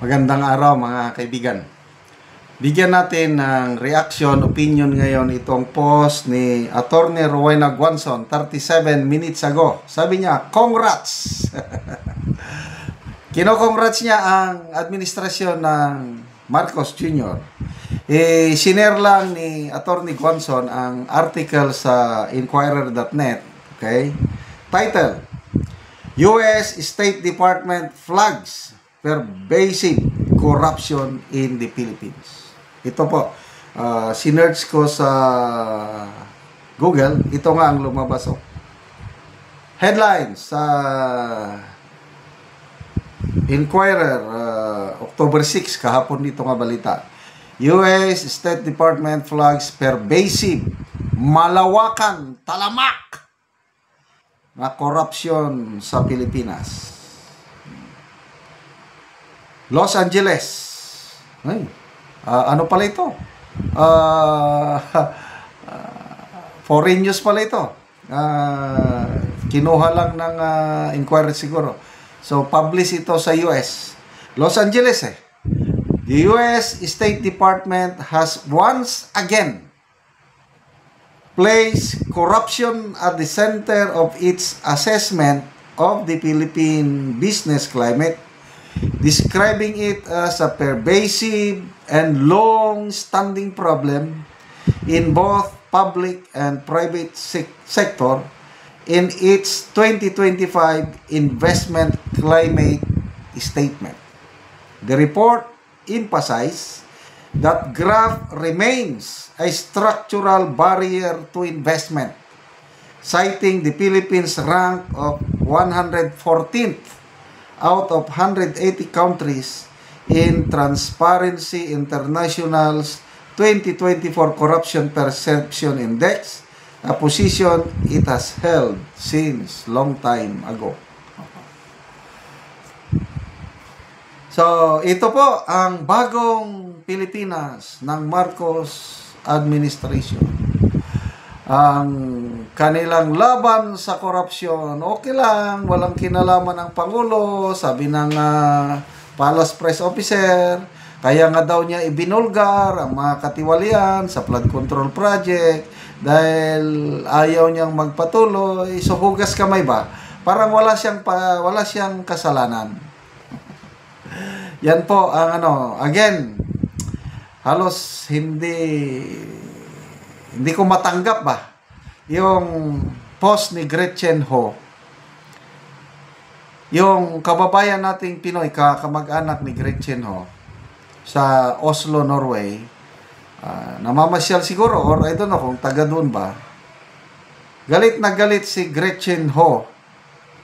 Magandang araw mga kaibigan. Bigyan natin ng reaction, opinion ngayon itong post ni Attorney Rowena Guanzon 37 minutes ago. Sabi niya, congrats! Kino-congrats niya ang administrasyon ng Marcos Jr. Sinare lang ni Attorney Guanzon ang article sa Inquirer.net. Okay? Title, U.S. State Department flags pervasive corruption in the Philippines. Ito po, sinearch ko sa Google, ito nga ang lumabas. Headlines sa Inquirer, October 6, kahapon dito nga balita. U.S. State Department flags pervasive, malawakan, talamak na korupsyon sa Pilipinas. Los Angeles. Ay, ano pala ito? Foreign news pala ito. Kinuha lang ng Inquirer siguro. So, publish ito sa US. Los Angeles The US State Department has once again placed corruption at the center of its assessment of the Philippine business climate, describing it as a pervasive and long-standing problem in both public and private sector in its 2025 investment climate statement. The report emphasized that graft remains a structural barrier to investment, citing the Philippines' rank of 114th out of 180 countries in Transparency International's 2024 Corruption Perception Index, a position it has held since long time ago. So, ito po ang bagong Pilipinas ng Marcos administration. Ang kanilang laban sa korupsyon, okay lang, walang kinalaman ang Pangulo, sabi ng Palace Press Officer, kaya nga daw niya ibinulgar ang mga katiwalian sa flood control project dahil ayaw niyang magpatuloy. So, hugas kamay ba? Parang wala siyang kasalanan. Yan po ang again, halos hindi ko matanggap ba yung post ni Gretchen Ho, yung kababayan nating Pinoy, kamag-anak ni Gretchen Ho sa Oslo, Norway, namamasyal siguro or I don't know kung taga doon ba. Galit na galit si Gretchen Ho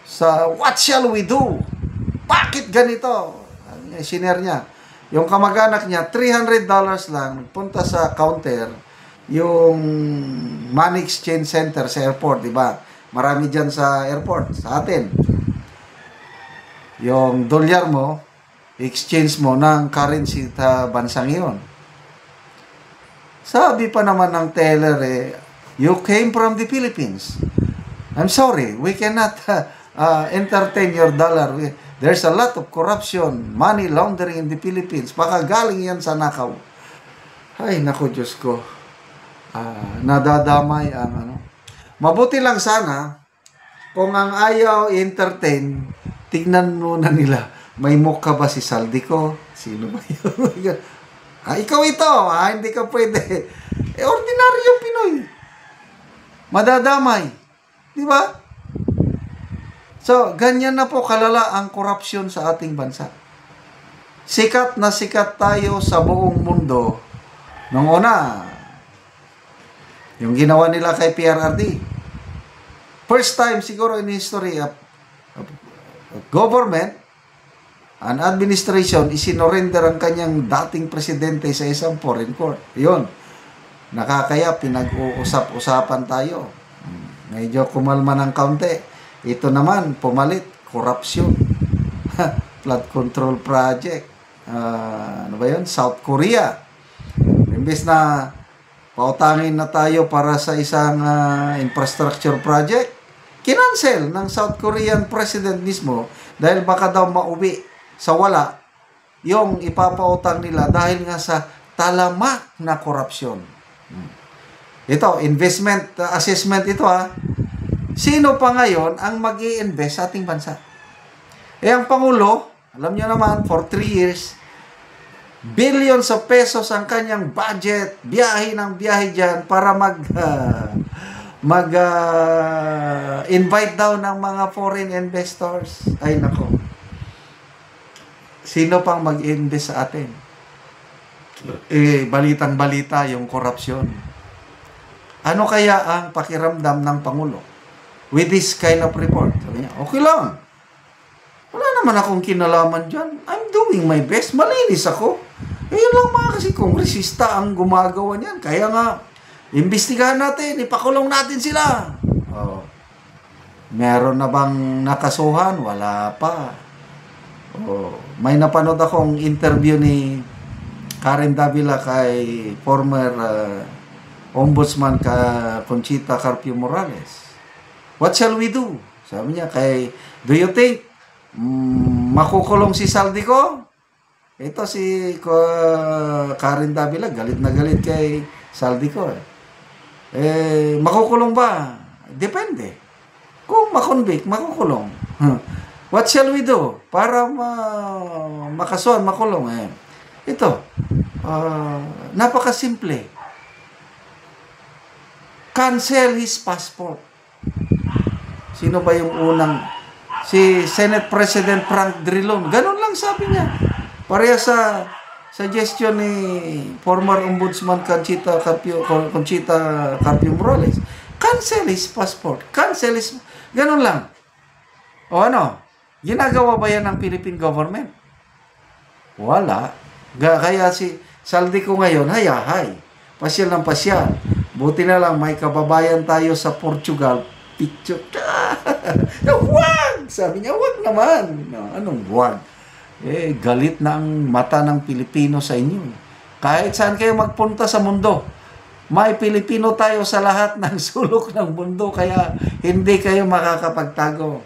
sa what shall we do? Bakit ganito? Sinare niya. Yung kamag-anak niya, $300 lang, punta sa counter, yung money exchange center sa airport, di ba? Marami dyan sa airport, sa atin. Yung dolyar mo, exchange mo ng currency sa bansang iyon. Sabi pa naman ng teller, you came from the Philippines. I'm sorry, we cannot entertain your dollar. There's a lot of corruption, money laundering in the Philippines. Baka galing yan sa nakaw. Ay, naku, Diyos ko. Nadadamay ang Mabuti lang sana kung ang ayaw entertain, tignan muna nila, may mukha ba si Saldico? Sino ba yun? Ikaw ito, hindi ka pwede. Ordinaryo Pinoy. Madadamay. Di ba? So, ganyan na po kalala ang korupsyon sa ating bansa. Sikat na sikat tayo sa buong mundo. Nung una, yung ginawa nila kay PRRD. First time siguro in history of government and administration, isinorender ang kanyang dating presidente sa isang foreign court. Yun. Nakakaya pinag-uusap-usapan tayo. Medyo kumalma ng kaunti. Ito naman, pumalit, korupsyon. Flood control project. Ano ba yun? South Korea. Imbes na pautangin na tayo para sa isang infrastructure project, kinancel ng South Korean president mismo dahil baka daw mauwi sa wala yung ipapautang nila dahil nga sa talamak na korupsyon. Ito, investment assessment ito ha. Sino pa ngayon ang mag-i-invest sa ating bansa? Ang Pangulo, alam niyo naman, for 3 years, billions of pesos ang kanyang budget, biyahe ng biyahe dyan para invite daw ng mga foreign investors. Ay nako. Sino pang mag-invest sa atin? Balitang-balita yung korupsyon. Ano kaya ang pakiramdam ng Pangulo with this kind of report? Sabi niya, okay lang. Wala naman akong kinalaman dyan. I'm doing my best. Malinis ako. Yun lang mga kasi kongresista ang gumagawa niyan. Kaya nga, imbestigahan natin. Ipakulong natin sila. Oh. Meron na bang nakasuhan? Wala pa. Oh. May napanood akong interview ni Karen Davila kay former Ombudsman Conchita Carpio Morales. What shall we do? Sabi niya, do you think makukulong si Saldico? Ito si Karen Davila, galit na galit kay Saldico. Makukulong ba? Depende. Kung makonvict, makukulong. What shall we do? Para makasuhan, makulong. Ito, napakasimple. Cancel his passport. Sino ba yung unang? Si Senate President Frank Drilon. Ganun lang sabi niya. Pareha sa suggestion ni former Ombudsman Conchita Carpio Morales. Cancel his passport. Cancel his... Ganun lang. O ano? Ginagawa ba yan ng Philippine government? Wala. Kaya si Saldico ngayon, hayahay. Pasyal ng pasyal. Buti na lang may kababayan tayo sa Portugal. Picture. Huwag! Sabi niya, huwag naman. Anong huwag? Galit na ang mata ng Pilipino sa inyo. Kahit saan kayo magpunta sa mundo, may Pilipino tayo sa lahat ng sulok ng mundo, kaya hindi kayo makakapagtago.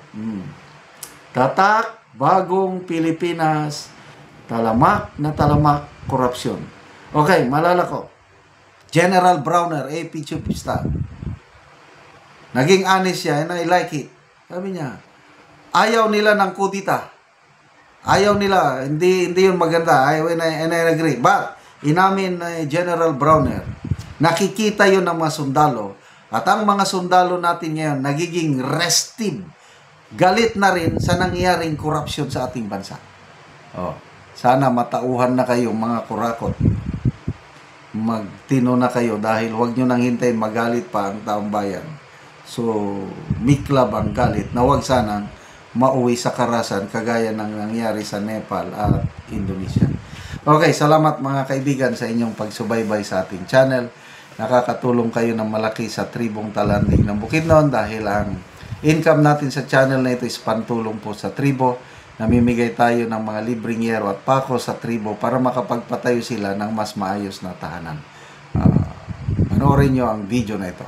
Tatak, bagong Pilipinas, talamak na talamak, korupsyon. Okay, malala ko. General Browner, AP Chief of Staff. Naging honest siya, and I like it. Sabi niya, ayaw nila ng kudita. Ayaw nila, hindi yun maganda. And I agree. But, inamin na General Browner, nakikita yun ng mga sundalo. At ang mga sundalo natin ngayon, nagiging restive. Galit na rin sa nangyaring korupsyon sa ating bansa. Sana matauhan na kayo mga kurakot. Magtino na kayo dahil huwag nyo nang hintayin magalit pa ang taong bayan. So, miklab ang galit na huwag sanang mauwi sa karasan kagaya ng nangyari sa Nepal at Indonesia. Okay, salamat mga kaibigan sa inyong pagsubaybay sa ating channel. Nakakatulong kayo ng malaki sa tribong Talanding ng Bukidnon dahil ang income natin sa channel na ito is pantulong po sa tribo. Namimigay tayo ng mga libreng yero at pako sa tribo para makapagpatayo sila ng mas maayos na tahanan. Panoorin nyo ang video na ito.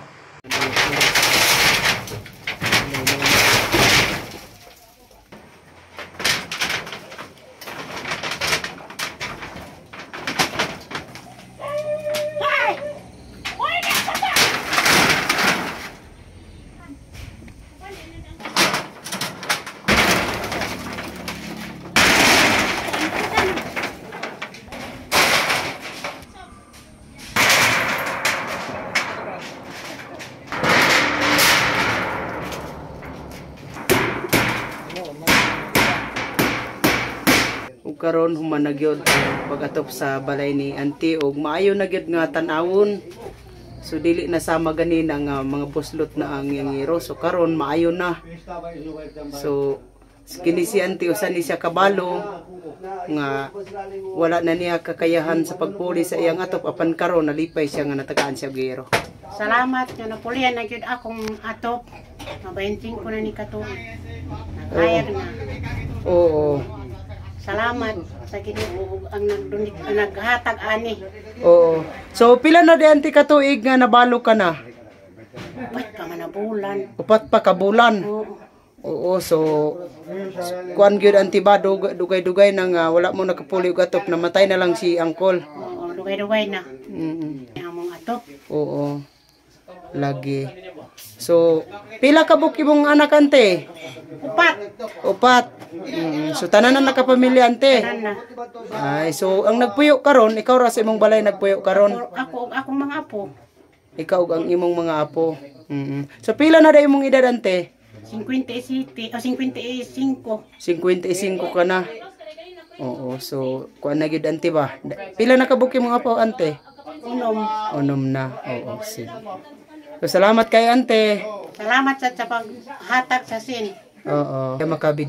Karon human na gyud pagatop sa balay ni auntie og maayo na gyud nga tan-awon. So dili na sama ganina nga mga buslot na ang ngiro. So karon maayo na. So kini si auntie usa ni siya kabalo nga wala na niya kakayahan sa pagpuli sa iyang atop apan karon nalipay siya nga natagaan siya giro. Salamat nga napulian na gyud akong atop. Mabainting ko na ni katuig. Nagayag na. Oo. Salamat sa Ginoo ang naghatag ani. Oo. So pila na di auntie ka tuig nga nabalo ka na? Upat pa man na bulan. Upat pa ka bulan. Oo. Oo, so kuan gyud antiba dugay-dugay nang wala mo nakapuli og atop, namatay na lang si Angkol. Oo, dugay-dugay na. Among atop. Oo. Lagi. So, pila ka buki mong anak ante? Upat. So tanan na nakapamilya ante. Tanan na. Ay, so ang nagpuyo karon, ikaw ra sa imong balay nagpuyo karon. Ako ug akong mga apo. Ikaw ug ang imong mga apo. So pila na day imong edad ante? 57 o 55. 55 ka na. Oo, so kuan na gyud ante ba? Pila na ka buki mong apo ante? Unom na. Oo, sige. So salamat kay ante. Salamat sa paghatag sa sin. Oo, kay makabig.